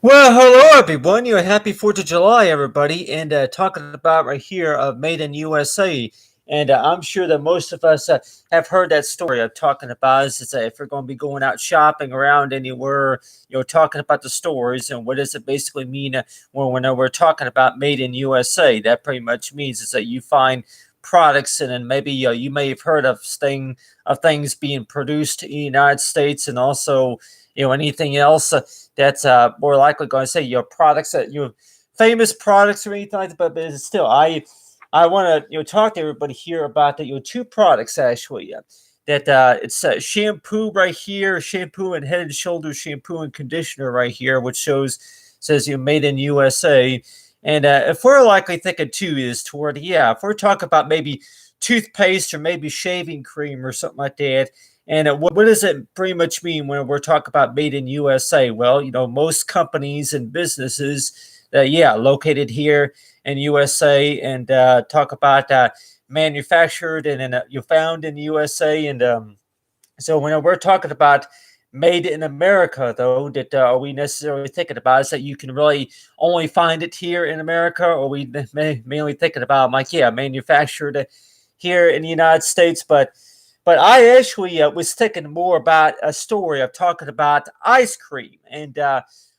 Well, hello everyone. Happy 4th of July, everybody, and talking about right here of Made in USA. And I'm sure that most of us have heard that story I'm talking about. Is if we're going to be going out shopping around anywhere, talking about the stores and what does it basically mean when we're talking about Made in USA. That pretty much means is that you find products and then maybe you may have heard of things being produced in the United States and also anything else that's more likely going to say your products that famous products or anything like that. But it's still, I want to talk to everybody here about that two products actually. That it's shampoo right here, shampoo and Head and Shoulders shampoo and conditioner right here, which says you made in USA. And if we're likely thinking too is toward if we're talking about maybe toothpaste or maybe shaving cream or something like that. And what does it pretty much mean when we're talking about made in USA? Well, most companies and businesses, located here in USA, and talk about manufactured and you found in USA. And so when we're talking about made in America, though, that are we necessarily thinking about is that you can really only find it here in America, or we mainly thinking about like manufactured here in the United States, but I actually was thinking more about a story of talking about ice cream, and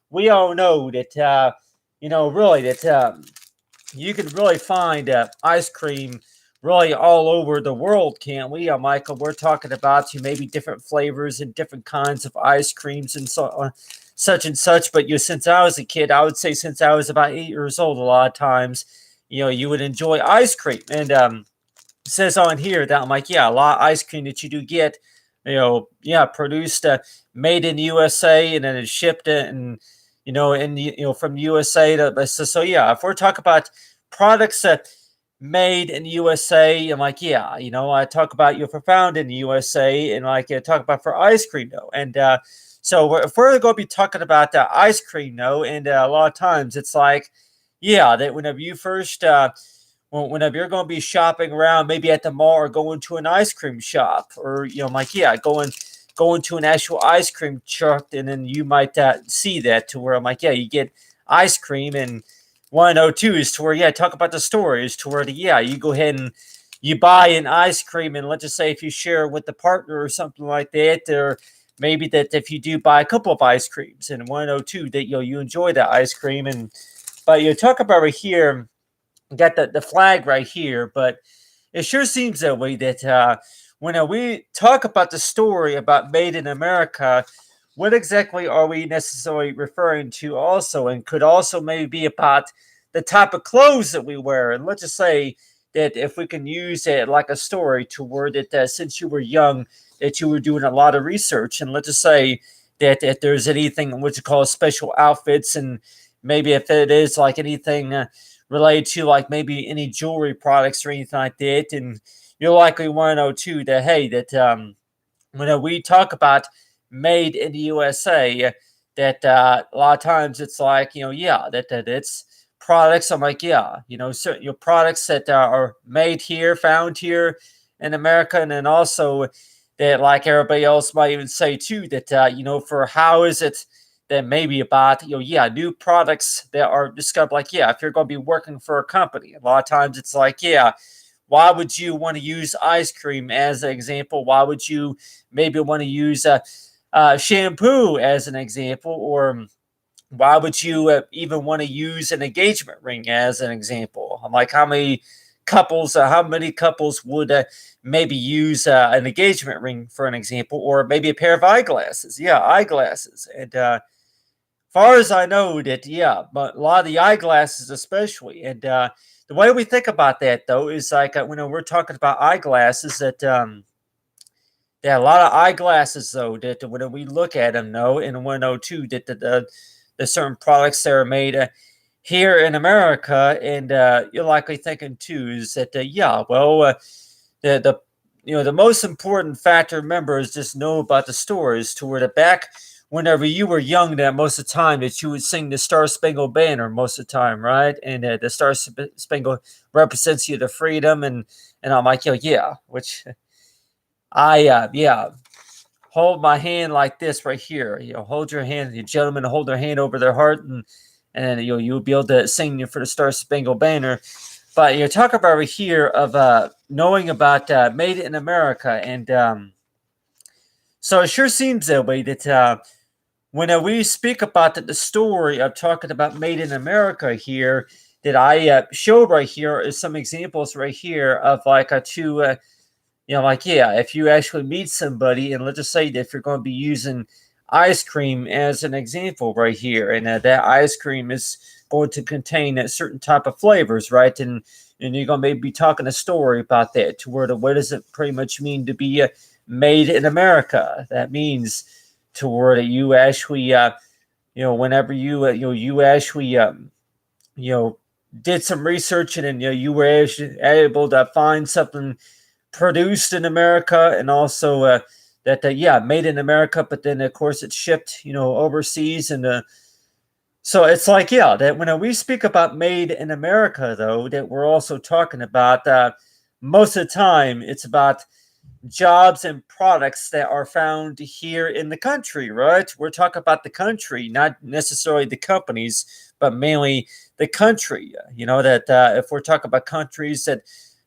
we all know that really that you can really find ice cream really all over the world, can't we, Michael? We're talking about maybe different flavors and different kinds of ice creams and so such and such. But since I was a kid, I would say since I was about 8 years old, a lot of times, you would enjoy ice cream, and it says on here that I'm like, a lot of ice cream that you do get, produced, made in USA, and then it's shipped and from USA to so if we're talking about products made in USA, I'm like, I talk about for found in the USA, and like talk about for ice cream though, and so if we're going to be talking about the ice cream though, and a lot of times it's like, that whenever you first whenever you're going to be shopping around, maybe at the mall or going to an ice cream shop, or like going to an actual ice cream truck, and then you might see that to where I'm like, you get ice cream, and 102 is to where talk about the stories to where you go ahead and you buy an ice cream, and let's just say if you share with the partner or something like that, or maybe that if you do buy a couple of ice creams, and 102 that you enjoy that ice cream, and but you talk about right here got the flag right here, but it sure seems that way that when we talk about the story about Made in America, what exactly are we necessarily referring to also? And could also maybe be about the type of clothes that we wear. And let's just say that if we can use it like a story to word it that since you were young, that you were doing a lot of research. And let's just say that if there's anything what you call special outfits, and maybe if it is like anything related to like maybe any jewelry products or anything like that, and you'll likely want to know too that hey that when we talk about made in the USA, that a lot of times it's like that it's products. I'm like certain products that are made here, found here in America, and then also that like everybody else might even say too that for how is it that maybe about new products that are discovered, like if you're going to be working for a company, a lot of times it's like why would you want to use ice cream as an example? Why would you maybe want to use shampoo as an example? Or why would you even want to use an engagement ring as an example? I'm like, how many couples would maybe use an engagement ring for an example, or maybe a pair of eyeglasses? Eyeglasses. And far as I know that, but a lot of the eyeglasses especially. And the way we think about that though is like when we're talking about eyeglasses, that a lot of eyeglasses though that when we look at them though in 102 that the certain products that are made here in America, and you're likely thinking too is that the the most important factor, remember, is just know about the stories to where the back whenever you were young, that most of the time that you would sing the Star Spangled Banner most of the time, right? And the Star Spangled represents you the freedom, and I'm like, which I hold my hand like this right here. Hold your hand. The gentlemen hold their hand over their heart, and then you'll be able to sing for the Star Spangled Banner. But you talk about right here of knowing about Made in America, and so it sure seems that way that when we speak about the story of talking about Made in America here, that I showed right here is some examples right here of like a two like, yeah, if you actually meet somebody, and let's just say that if you're going to be using ice cream as an example right here, and that ice cream is going to contain a certain type of flavors, right? And you're going to maybe be talking a story about that to where what does it pretty much mean to be made in America? That means to where that you actually, whenever you actually, you know, did some research and you were able to find something produced in America, and also that yeah, made in America, but then of course it's shipped overseas, and so it's like, yeah, that when we speak about made in America, though, that we're also talking about most of the time it's about jobs and products that are found here in the country, right? We're talking about the country, not necessarily the companies, but mainly the country. That if we're talking about countries that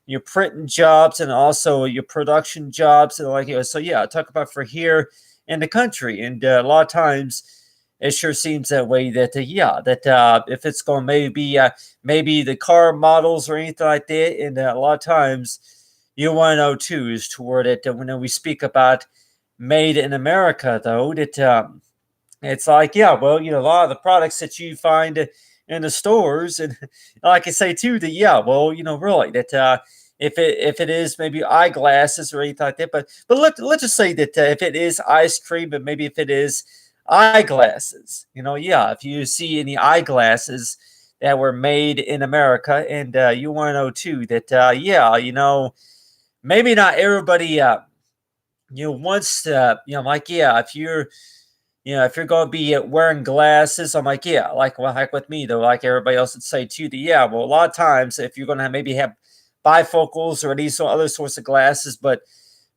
your printing jobs and also your production jobs and like so yeah, talk about for here in the country, and a lot of times it sure seems that way that yeah, that if it's going maybe the car models or anything like that, and a lot of times you want to know too is toward it when we speak about made in America, though, that it's like, yeah, well, a lot of the products that you find in the stores, and like I say too, that yeah, well, really that if it is maybe eyeglasses or anything like that, but let's just say that if it is ice cream, but maybe if it is eyeglasses, yeah, if you see any eyeglasses that were made in America, and you want to know too that yeah, maybe not everybody wants to, like, yeah, if you're going to be wearing glasses, I'm like, yeah, like, well, heck with me though, like everybody else would say too, that yeah, well, a lot of times if you're going to maybe have bifocals or these other sorts of glasses, but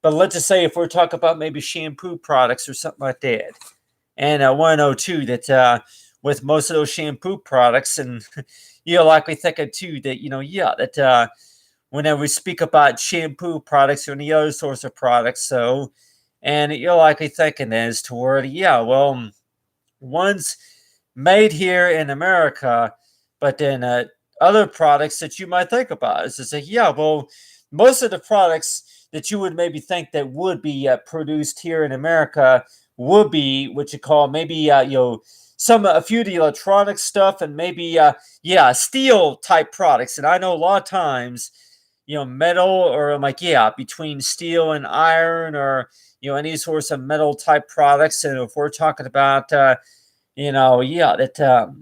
let's just say if we're talking about maybe shampoo products or something like that, and I want to know too that with most of those shampoo products, and like we think of too that yeah, that whenever we speak about shampoo products or any other sorts of products, so, and you're likely thinking is toward, yeah, well, one's made here in America, but then other products that you might think about is to say, yeah, well, most of the products that you would maybe think that would be produced here in America would be what you call maybe a few of the electronic stuff, and maybe yeah, steel type products. And I know a lot of times metal, or I'm like, yeah, between steel and iron, or any sorts of metal type products. And if we're talking about yeah, that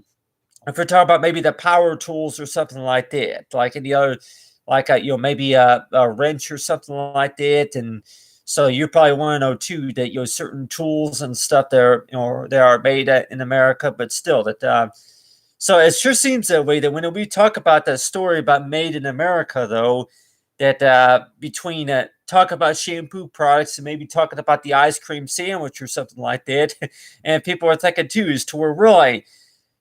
if we're talking about maybe the power tools or something like that, like any other, like maybe a wrench or something like that. And so you probably want to know too that certain tools and stuff there, they are made in America, but still that so it sure seems that way that when we talk about that story about made in America, though, that between talk about shampoo products and maybe talking about the ice cream sandwich or something like that, and people are thinking too is to where really,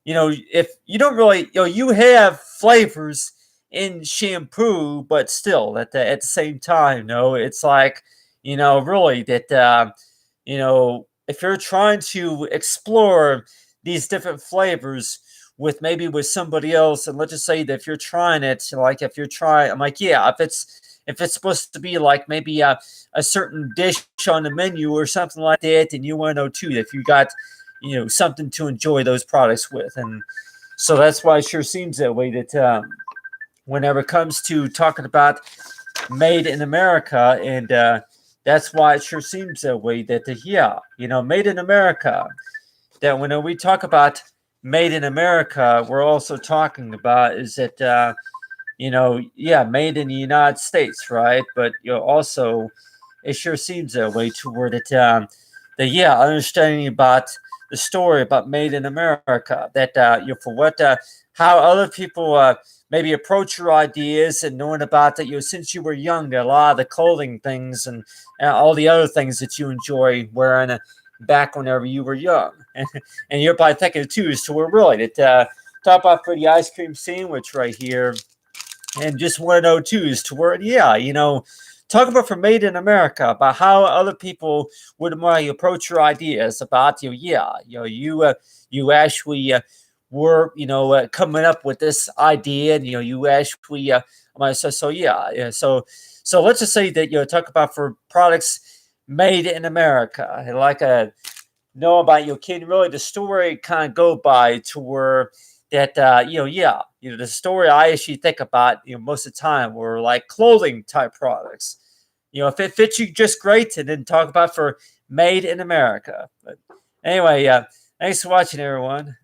if you don't really, you have flavors in shampoo, but still at the same time, no, it's like, really that, if you're trying to explore these different flavors with somebody else, and let's just say that if you're trying it, like if you're trying, I'm like, yeah, if it's supposed to be like maybe a certain dish on the menu or something like that, and you want to know too if you got something to enjoy those products with. And so that's why it sure seems that way that whenever it comes to talking about made in America, and that's why it sure seems that way that yeah, made in America, that when we talk about made in America, we're also talking about is that yeah, made in the United States, right? But also, it sure seems that way toward it. That yeah, understanding about the story about Made in America. That for what how other people maybe approach your ideas, and knowing about that since you were young, that a lot of the clothing things and all the other things that you enjoy wearing back whenever you were young, and you're probably thinking too, is to where really that talk about for the ice cream sandwich right here, and just want to know too is to where talk about for Made in America, about how other people would might approach your ideas about you actually were coming up with this idea, and you actually so let's just say that talk about for products made in America, like a know about your kid. Really, the story kind of go by to where that the story I actually think about most of the time were like clothing type products. If it fits you just great, and then talk about for Made in America. But anyway, thanks for watching, everyone.